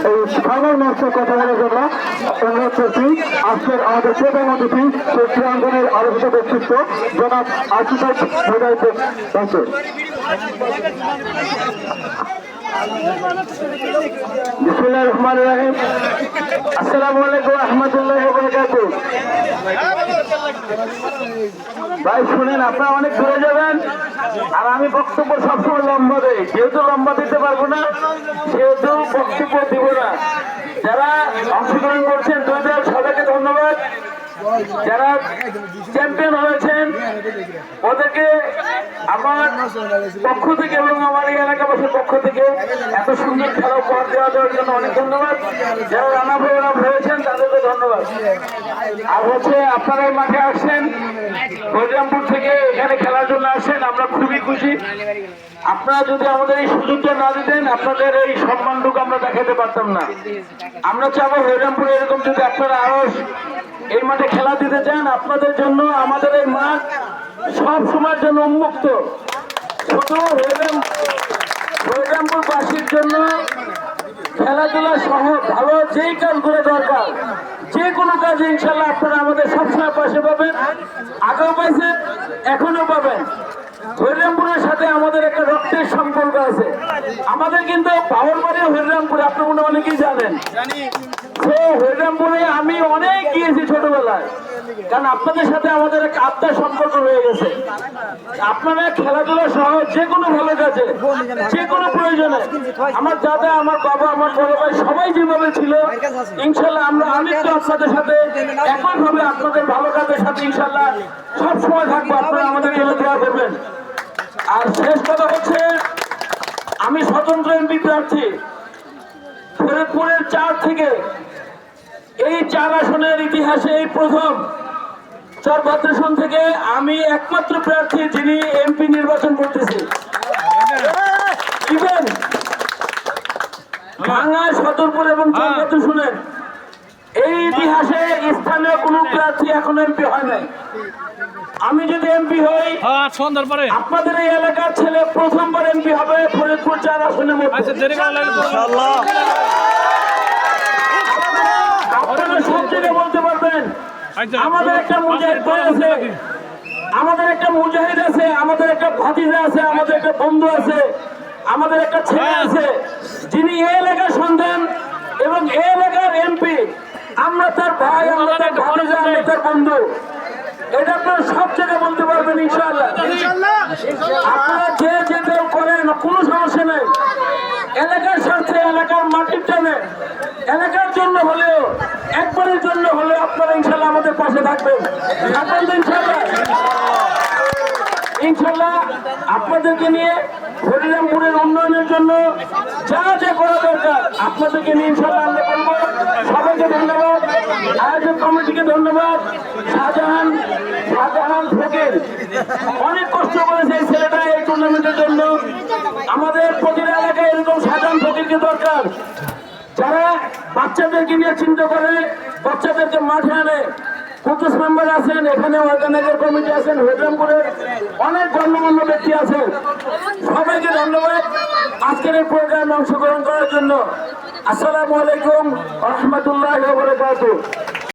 এই ফাইনাল ম্যাচের কথা বলার জন্য অনুরোধ করছি আজকের আমাদের প্রধান অতিথি সেই ক্রীড়াঙ্গনের আলোচিত ব্যক্তিত্ব জনাব আর্কিটেক্ট মুজাহিদ ব্যাংকে। বিসমিল্লাহির রহমানির রহিম। আসসালামু আলাইকুম ওয়া রাহমাতুল্লাহি ওয়া বারাকাতুহু। ভাই শুনেন, আপনারা অনেক দূরে যাবেন আর আমি বক্তব্য সবসময় লম্বা দেই, যেহেতু লম্বা দিতে পারবো না সেহেতু বক্তব্য দিব না। যারা অংশগ্রহণ করছেন দুই দল সবাইকে ধন্যবাদ। যারা চ্যাম্পিয়ন হয়েছেন ওদেরকে আমার পক্ষ থেকে এবং আমার এই এলাকাবাসীর পক্ষ থেকে এত সুন্দর খেলা উপহার দেওয়ার জন্য অনেক ধন্যবাদ। যারা রানার হয়েছেন তাদেরকে ধন্যবাদ। আর হচ্ছে আপনারা এই মাঠে আসছেন হরিরামপুর থেকে, এখানে খেলার জন্য আসছেন, আমরা খুবই খুশি। আপনারা যদি আমাদের এই সুযোগটা না দিতেন আপনাদের এই সম্মানটুকু আমরা দেখাতে পারতাম না। আমরা চাবো হরিরামপুরে এরকম যদি আপনারা আরো এই মাঠে খেলা দিতে চান, আপনাদের জন্য আমাদের এই মাঠ সব সময়ের জন্য উন্মুক্ত। শুধু হরিরামপুরবাসীর জন্য খেলাধুলা সহ ভালো যেই কাজগুলো দরকার, যে কোনো কাজে ইনশাল্লাহ আপনারা আমাদের সবসময় পাশে পাবেন। আগেও পাইছেন, এখনো পাবেন। হরিরামপুরের সাথে আমাদের একটা রক্তের সম্পর্ক আছে। আমাদের কিন্তু বাউরবাড়ি হরিরামপুরে, আপনি মনে অনেকেই জানেন। হরিরামপুরে আমি অনেক গিয়েছি ছোটবেলায়, কারণ আপনাদের সাথে আমাদের একটা আত্মার সম্পর্ক হয়ে গেছে। আপনারা খেলাধুলা সহ যে কোনো ভালো কাজে, যে কোনো প্রয়োজনে, আমার দাদা, আমার বাবা, আমার বড় ভাই সবাই যেভাবে ছিল ইনশাল্লাহ আমরা অনেকটা আপনাদের সাথে একইভাবে আপনাদের ভালো কাজের সাথে ইনশাল্লাহ সব সময় থাকবো। আপনারা আমাদের জন্য দোয়া করবেন। আর শেষ কথা হচ্ছে, আমি স্বতন্ত্র এমপি প্রার্থী ফরিদপুরের 4 থেকে। এই 4 আসনের ইতিহাসে এই প্রথম চরভদ্রেশন থেকে আমি একমাত্র প্রার্থী যিনি এমপি নির্বাচন করতেছি। ইভেন ভাঙ্গা, সদরপুর এবং চরভদ্রেশনের এই ইতিহাসে স্থানীয় কোন প্রার্থী এখনো এমপি হয় নাই। আমি যদি এমপি হই আপনাদের এই এলাকার ছেলে প্রথমবার এমপি হবে ফরিদপুর 4 আসনের মধ্যে। আপনারা সব জায়গায় বলতে পারবেন আমাদের একটা মুজাহিদ ভাই আছে, আমাদের একটা মুজাহিদ আছে, আমাদের একটা ভাতিজা আছে, আমাদের একটা বন্ধু আছে, আমাদের একটা ছেলে আছে যিনি এই এলাকার সন্তান এবং এই এলাকার এমপি। আমরা তার ভাই, আমরা তার ভাতিজা, আমরা তার বন্ধু। এটা আপনারা সব জায়গায় বলতে পারবেন ইনশাআল্লাহ। আপনারা যে কেউ করেন কোনো সমস্যা নেই। এলাকার স্বার্থে, এলাকার মাটির টানে, এলাকার জন্য হলেও, একবারের জন্য হলেও আপনারা ইনশাল্লাহ আমাদের পাশে থাকবেন। ইনশাল্লাহ আপনাদেরকে নিয়ে হরিরামপুরের উন্নয়নের জন্য যা যা করা দরকার আপনাদেরকে নিয়ে ইনশাল্লাহ আমরা করবো। সবাইকে ধন্যবাদ, আয়োজক কমিটিকে ধন্যবাদ। শাহজাহান ফকির অনেক কষ্ট করেছে এই ছেলেটা এই টুর্নামেন্টের জন্য। আমাদের প্রতিটা এলাকায় এরকম শাহজাহান ফকিরকে দরকার, যারা বাচ্চাদেরকে নিয়ে চিন্তা করে, বাচ্চাদেরকে মাঠে আনে। কুতুস মেম্বার আছেন, এখানে অর্গানাইজার কমিটি আছেন, হরিরামপুরের অনেক গণ্যমান্য ব্যক্তি আছেন। সবাইকে ধন্যবাদ আজকের এই প্রোগ্রামে অংশগ্রহণ করার জন্য। আসসালামু আলাইকুম ওয়া রাহমাতুল্লাহি ওয়া বারাকাতুহু।